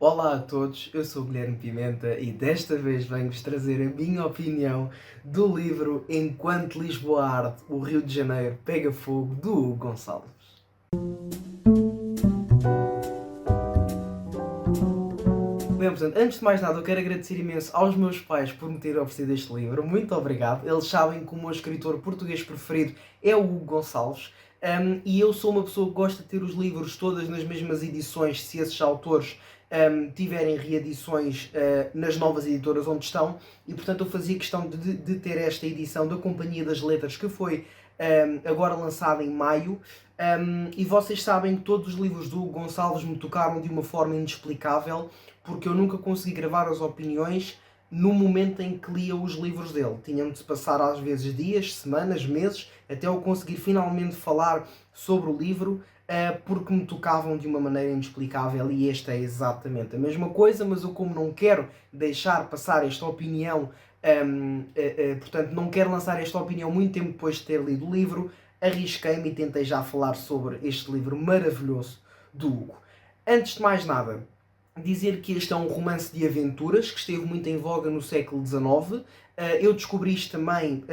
Olá a todos, eu sou o Guilherme Pimenta e desta vez venho-vos trazer a minha opinião do livro Enquanto Lisboa Arde, o Rio de Janeiro Pega Fogo, do Hugo Gonçalves. Bem, portanto, antes de mais nada, eu quero agradecer imenso aos meus pais por me terem oferecido este livro. Muito obrigado. Eles sabem que o meu escritor português preferido é o Hugo Gonçalves. E eu sou uma pessoa que gosta de ter os livros todas nas mesmas edições, se esses autores tiverem reedições nas novas editoras onde estão, e portanto eu fazia questão de ter esta edição da Companhia das Letras, que foi agora lançada em maio. E vocês sabem que todos os livros do Hugo Gonçalves me tocaram de uma forma inexplicável, porque eu nunca consegui gravar as opiniões no momento em que lia os livros dele. Tinham de se passar às vezes dias, semanas, meses, até eu conseguir finalmente falar sobre o livro, porque me tocavam de uma maneira inexplicável, e esta é exatamente a mesma coisa, mas eu, como não quero deixar passar esta opinião, portanto não quero lançar esta opinião muito tempo depois de ter lido o livro, arrisquei-me e tentei já falar sobre este livro maravilhoso do Hugo. Antes de mais nada, dizer que este é um romance de aventuras que esteve muito em voga no século XIX. Eu descobri isto também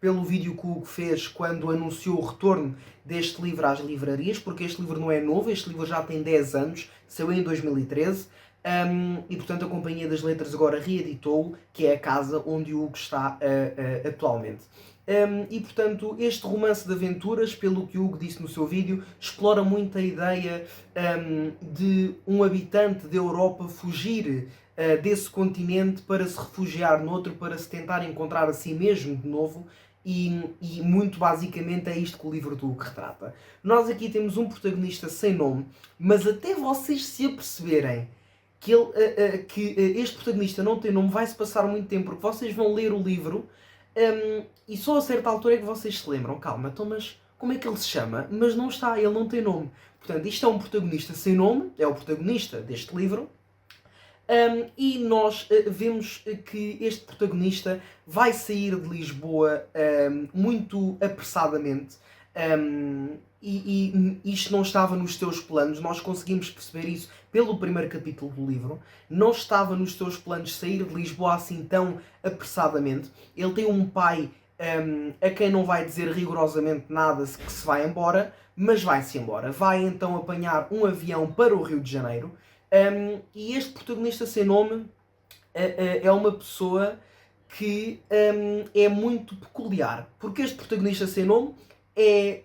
pelo vídeo que o Hugo fez quando anunciou o retorno deste livro às livrarias, porque este livro não é novo, este livro já tem 10 anos, saiu em 2013, e portanto a Companhia das Letras agora reeditou-o, que é a casa onde o Hugo está atualmente. E portanto este romance de aventuras, pelo que o Hugo disse no seu vídeo, explora muito a ideia de um habitante da Europa fugir desse continente para se refugiar noutro, para se tentar encontrar a si mesmo de novo, e muito basicamente é isto que o livro do Hugo retrata. Nós aqui temos um protagonista sem nome, mas até vocês se aperceberem que, este protagonista não tem nome, vai-se passar muito tempo, porque vocês vão ler o livro e só a certa altura é que vocês se lembram, calma, então mas como é que ele se chama? Mas não está, ele não tem nome. Portanto, isto é um protagonista sem nome, é o protagonista deste livro, e nós vemos que este protagonista vai sair de Lisboa muito apressadamente, e isto não estava nos seus planos. Nós conseguimos perceber isso pelo primeiro capítulo do livro. Não estava nos seus planos sair de Lisboa assim tão apressadamente. Ele tem um pai a quem não vai dizer rigorosamente nada que se vai embora, mas vai-se embora. Vai então apanhar um avião para o Rio de Janeiro. E este protagonista sem nome é uma pessoa que é muito peculiar, porque este protagonista sem nome é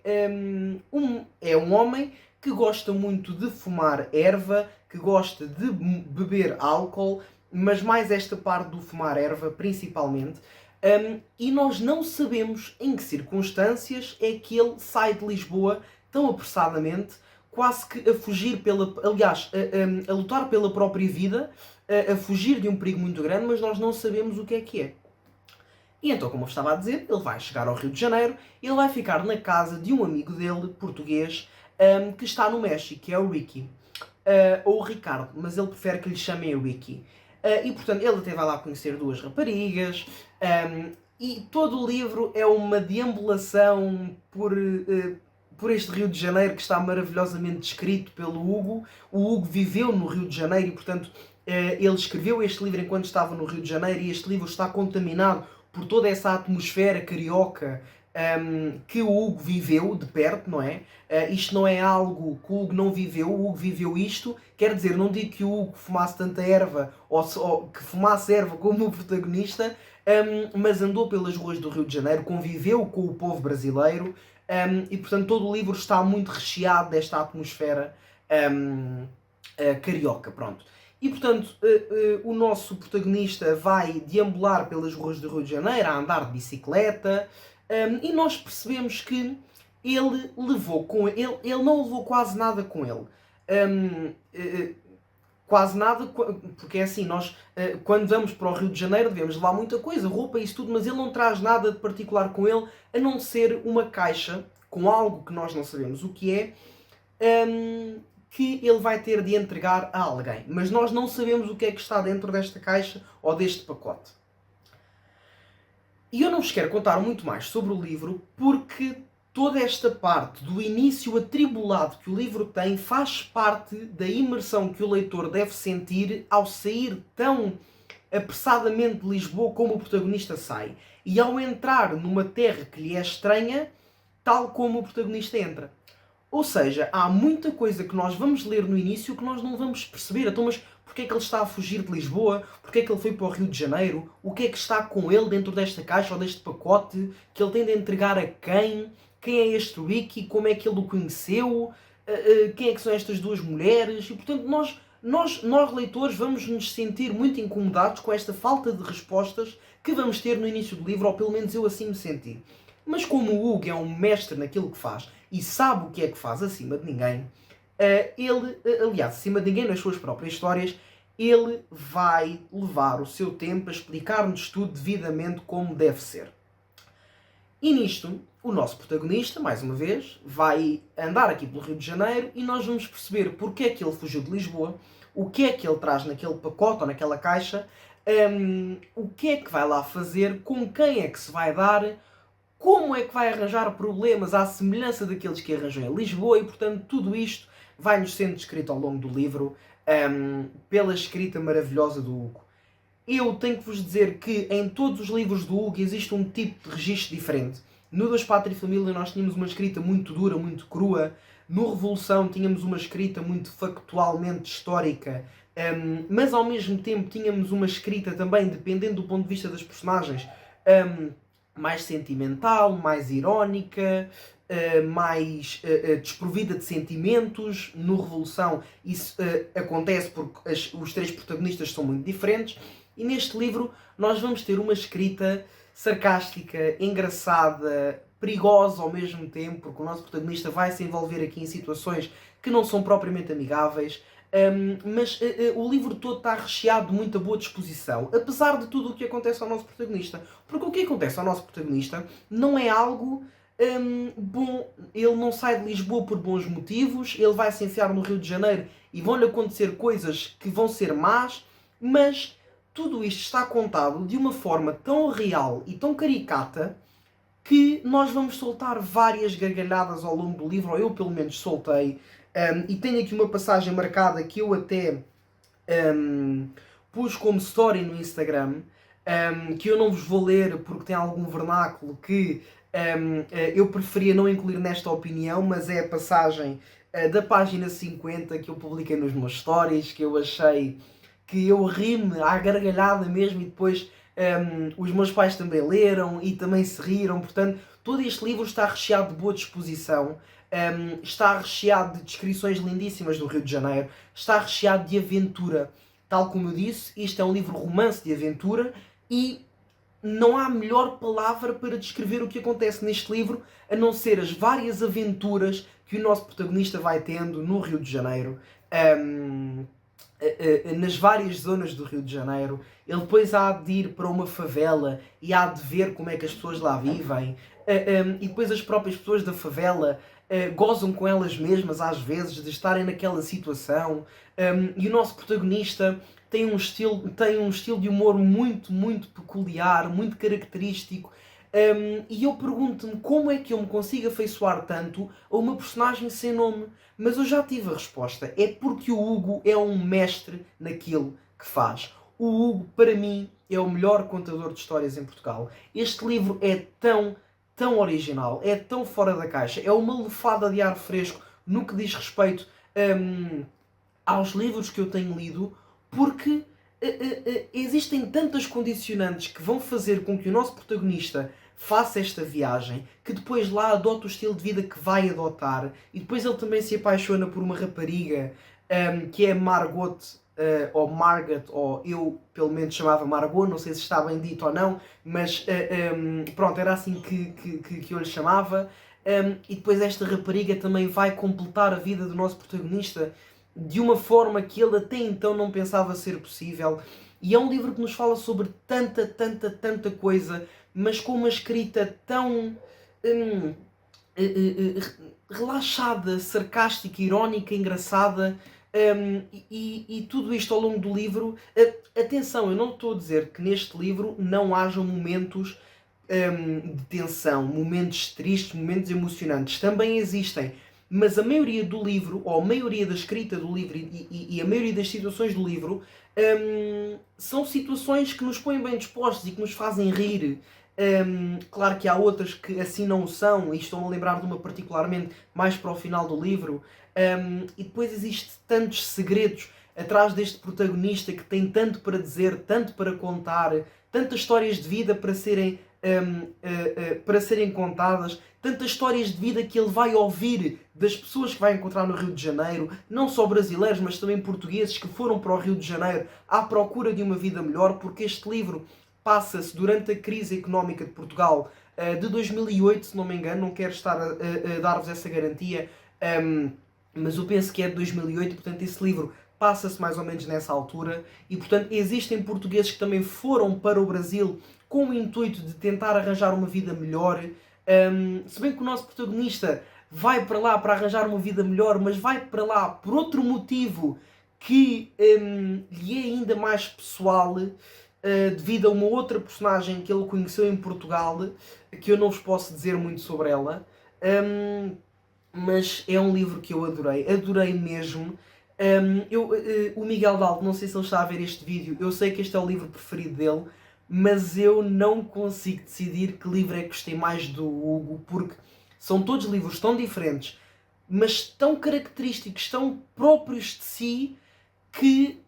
um homem que gosta muito de fumar erva, que gosta de beber álcool, mas mais esta parte do fumar erva principalmente, e nós não sabemos em que circunstâncias é que ele sai de Lisboa tão apressadamente, quase que a fugir aliás, a lutar pela própria vida, a fugir de um perigo muito grande, mas nós não sabemos o que é que é. E então, como eu estava a dizer, ele vai chegar ao Rio de Janeiro, ele vai ficar na casa de um amigo dele, português, que está no México, que é o Ricky. Ou o Ricardo, mas ele prefere que lhe chamem o Ricky. E portanto, ele até vai lá conhecer duas raparigas, e todo o livro é uma deambulação por este Rio de Janeiro, que está maravilhosamente descrito pelo Hugo. O Hugo viveu no Rio de Janeiro e, portanto, ele escreveu este livro enquanto estava no Rio de Janeiro, e este livro está contaminado por toda essa atmosfera carioca que o Hugo viveu de perto, não é? Isto não é algo que o Hugo não viveu, o Hugo viveu isto. Quer dizer, não digo que o Hugo fumasse tanta erva, ou que fumasse erva como o protagonista, mas andou pelas ruas do Rio de Janeiro, conviveu com o povo brasileiro, e portanto todo o livro está muito recheado desta atmosfera carioca, pronto. E portanto o nosso protagonista vai deambular pelas ruas do Rio de Janeiro, a andar de bicicleta, e nós percebemos que ele levou com ele não levou quase nada com ele. Quase nada, porque é assim, nós quando vamos para o Rio de Janeiro devemos levar muita coisa, roupa e isso tudo, mas ele não traz nada de particular com ele, a não ser uma caixa com algo que nós não sabemos o que é, que ele vai ter de entregar a alguém. Mas nós não sabemos o que é que está dentro desta caixa ou deste pacote. E eu não vos quero contar muito mais sobre o livro, porque toda esta parte do início atribulado que o livro tem faz parte da imersão que o leitor deve sentir ao sair tão apressadamente de Lisboa como o protagonista sai. E ao entrar numa terra que lhe é estranha, tal como o protagonista entra. Ou seja, há muita coisa que nós vamos ler no início que nós não vamos perceber. Então, mas porquê é que ele está a fugir de Lisboa? Porquê é que ele foi para o Rio de Janeiro? O que é que está com ele dentro desta caixa ou deste pacote? Que ele tem de entregar a quem? Quem é este Ricky? Como é que ele o conheceu? Quem é que são estas duas mulheres? E, portanto, nós leitores, vamos nos sentir muito incomodados com esta falta de respostas que vamos ter no início do livro, ou pelo menos eu assim me senti. Mas como o Hugo é um mestre naquilo que faz e sabe o que é que faz acima de ninguém, ele, aliás, acima de ninguém nas suas próprias histórias, ele vai levar o seu tempo a explicar-nos tudo devidamente como deve ser. E nisto, o nosso protagonista, mais uma vez, vai andar aqui pelo Rio de Janeiro e nós vamos perceber porque é que ele fugiu de Lisboa, o que é que ele traz naquele pacote ou naquela caixa, o que é que vai lá fazer, com quem é que se vai dar, como é que vai arranjar problemas à semelhança daqueles que arranjou em Lisboa, e portanto tudo isto vai-nos sendo descrito ao longo do livro pela escrita maravilhosa do Hugo. Eu tenho que vos dizer que em todos os livros do Hugo existe um tipo de registro diferente. No Das Pátria e Família nós tínhamos uma escrita muito dura, muito crua. No Revolução tínhamos uma escrita muito factualmente histórica, mas ao mesmo tempo tínhamos uma escrita também, dependendo do ponto de vista das personagens, mais sentimental, mais irónica, mais desprovida de sentimentos. No Revolução isso acontece porque os três protagonistas são muito diferentes. E neste livro nós vamos ter uma escrita sarcástica, engraçada, perigosa ao mesmo tempo, porque o nosso protagonista vai se envolver aqui em situações que não são propriamente amigáveis. Mas o livro todo está recheado de muita boa disposição, apesar de tudo o que acontece ao nosso protagonista. Porque o que acontece ao nosso protagonista não é algo bom. Ele não sai de Lisboa por bons motivos, ele vai se enfiar no Rio de Janeiro e vão-lhe acontecer coisas que vão ser más, mas tudo isto está contado de uma forma tão real e tão caricata que nós vamos soltar várias gargalhadas ao longo do livro, ou eu pelo menos soltei. E tenho aqui uma passagem marcada que eu até pus como story no Instagram, que eu não vos vou ler porque tem algum vernáculo que eu preferia não incluir nesta opinião, mas é a passagem da página 50 que eu publiquei nos meus stories, que eu achei que eu ri-me à gargalhada mesmo, e depois os meus pais também leram e também se riram. Portanto, todo este livro está recheado de boa disposição, está recheado de descrições lindíssimas do Rio de Janeiro, está recheado de aventura. Tal como eu disse, isto é um livro romance de aventura e não há melhor palavra para descrever o que acontece neste livro a não ser as várias aventuras que o nosso protagonista vai tendo no Rio de Janeiro. Nas várias zonas do Rio de Janeiro. Ele depois há de ir para uma favela e há de ver como é que as pessoas lá vivem, e depois as próprias pessoas da favela gozam com elas mesmas às vezes de estarem naquela situação, e o nosso protagonista tem um estilo de humor muito, muito peculiar, muito característico. E eu pergunto-me como é que eu me consigo afeiçoar tanto a uma personagem sem nome. Mas eu já tive a resposta. É porque o Hugo é um mestre naquilo que faz. O Hugo, para mim, é o melhor contador de histórias em Portugal. Este livro é tão original, é tão fora da caixa, é uma lufada de ar fresco no que diz respeito aos livros que eu tenho lido, porque existem tantas condicionantes que vão fazer com que o nosso protagonista faça esta viagem, que depois lá adota o estilo de vida que vai adotar, e depois ele também se apaixona por uma rapariga que é Margot, ou Margaret, ou eu pelo menos chamava Margot, não sei se está bem dito ou não, mas pronto, era assim que eu lhe chamava. E depois esta rapariga também vai completar a vida do nosso protagonista de uma forma que ele até então não pensava ser possível. E é um livro que nos fala sobre tanta coisa, mas com uma escrita tão relaxada, sarcástica, irónica, engraçada, e tudo isto ao longo do livro. Atenção, eu não estou a dizer que neste livro não haja momentos de tensão, momentos tristes, momentos emocionantes, também existem. Mas a maioria do livro, ou a maioria da escrita do livro e a maioria das situações do livro, são situações que nos põem bem dispostos e que nos fazem rir. Claro que há outras que assim não o são, e estou-me a lembrar de uma particularmente mais para o final do livro. E depois existe tantos segredos atrás deste protagonista que tem tanto para dizer, tanto para contar, tantas histórias de vida para serem contadas, tantas histórias de vida que ele vai ouvir das pessoas que vai encontrar no Rio de Janeiro, não só brasileiros, mas também portugueses que foram para o Rio de Janeiro à procura de uma vida melhor, porque este livro passa-se durante a crise económica de Portugal de 2008, se não me engano, não quero estar a dar-vos essa garantia, mas eu penso que é de 2008, e portanto esse livro passa-se mais ou menos nessa altura, e portanto existem portugueses que também foram para o Brasil com o intuito de tentar arranjar uma vida melhor, se bem que o nosso protagonista vai para lá para arranjar uma vida melhor, mas vai para lá por outro motivo que lhe é ainda mais pessoal, devido a uma outra personagem que ele conheceu em Portugal, que eu não vos posso dizer muito sobre ela, mas é um livro que eu adorei mesmo. O Miguel Daldo, não sei se ele está a ver este vídeo, eu sei que este é o livro preferido dele, mas eu não consigo decidir que livro é que gostei mais do Hugo, porque são todos livros tão diferentes, mas tão característicos, tão próprios de si, que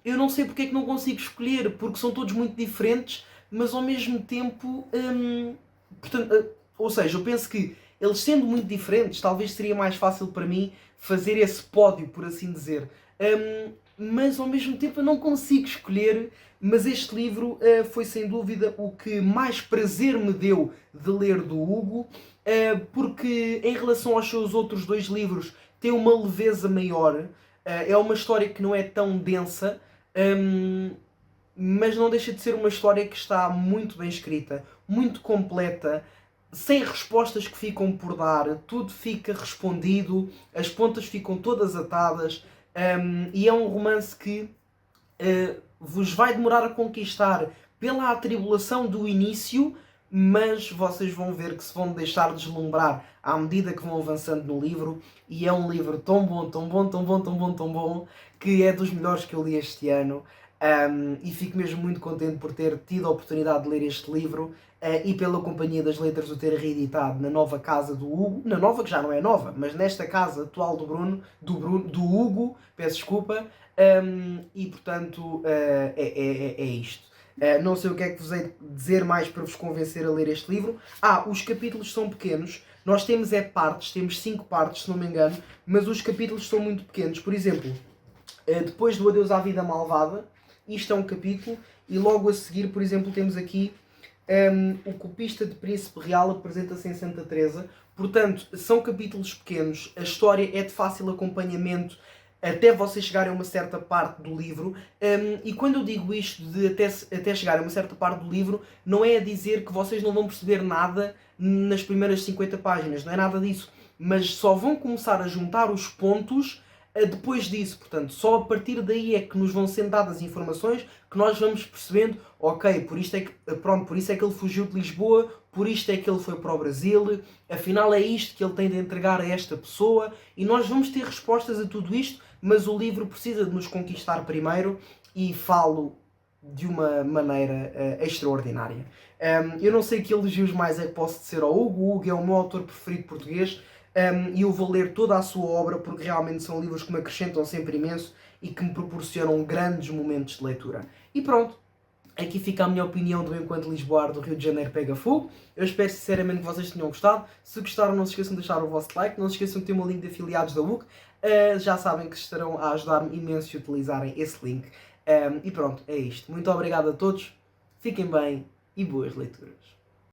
eu não sei porque é que não consigo escolher, porque são todos muito diferentes, mas ao mesmo tempo, portanto, ou seja, eu penso que eles sendo muito diferentes, talvez seria mais fácil para mim fazer esse pódio, por assim dizer. Mas ao mesmo tempo eu não consigo escolher, mas este livro foi sem dúvida o que mais prazer me deu de ler do Hugo, porque em relação aos seus outros dois livros tem uma leveza maior, é uma história que não é tão densa, mas não deixa de ser uma história que está muito bem escrita, muito completa, sem respostas que ficam por dar, tudo fica respondido, as pontas ficam todas atadas, e é um romance que vos vai demorar a conquistar pela atribulação do início, mas vocês vão ver que se vão deixar deslumbrar à medida que vão avançando no livro, e é um livro tão bom, tão bom, tão bom, tão bom, tão bom, que é dos melhores que eu li este ano. E fico mesmo muito contente por ter tido a oportunidade de ler este livro e pela Companhia das Letras o ter reeditado na nova casa do Hugo, na nova que já não é nova, mas nesta casa atual do Hugo, peço desculpa, e portanto é isto. Não sei o que é que vos hei de dizer mais para vos convencer a ler este livro. Os capítulos são pequenos, nós temos partes, temos 5 partes se não me engano, mas os capítulos são muito pequenos. Por exemplo, depois do Adeus à Vida Malvada, isto é um capítulo, e logo a seguir, por exemplo, temos aqui o Copista de Príncipe Real apresenta-se em Santa Teresa. Portanto, são capítulos pequenos, a história é de fácil acompanhamento até vocês chegarem a uma certa parte do livro, e quando eu digo isto de até chegarem a uma certa parte do livro, não é a dizer que vocês não vão perceber nada nas primeiras 50 páginas, não é nada disso, mas só vão começar a juntar os pontos depois disso. Portanto, só a partir daí é que nos vão sendo dadas informações que nós vamos percebendo, ok, por isso é que ele fugiu de Lisboa, por isto é que ele foi para o Brasil, afinal é isto que ele tem de entregar a esta pessoa, e nós vamos ter respostas a tudo isto, mas o livro precisa de nos conquistar primeiro, e falo de uma maneira extraordinária. Eu não sei que elogios mais é que posso dizer ao Hugo. O Hugo é o meu autor preferido português, e eu vou ler toda a sua obra porque realmente são livros que me acrescentam sempre imenso e que me proporcionam grandes momentos de leitura. E pronto, aqui fica a minha opinião do Enquanto Lisboa do Rio de Janeiro Pega Fogo. Eu espero sinceramente que vocês tenham gostado. Se gostaram, não se esqueçam de deixar o vosso like, não se esqueçam de ter o meu link de afiliados da UC. Já sabem que estarão a ajudar-me imenso se utilizarem esse link. E pronto, é isto. Muito obrigado a todos, fiquem bem e boas leituras.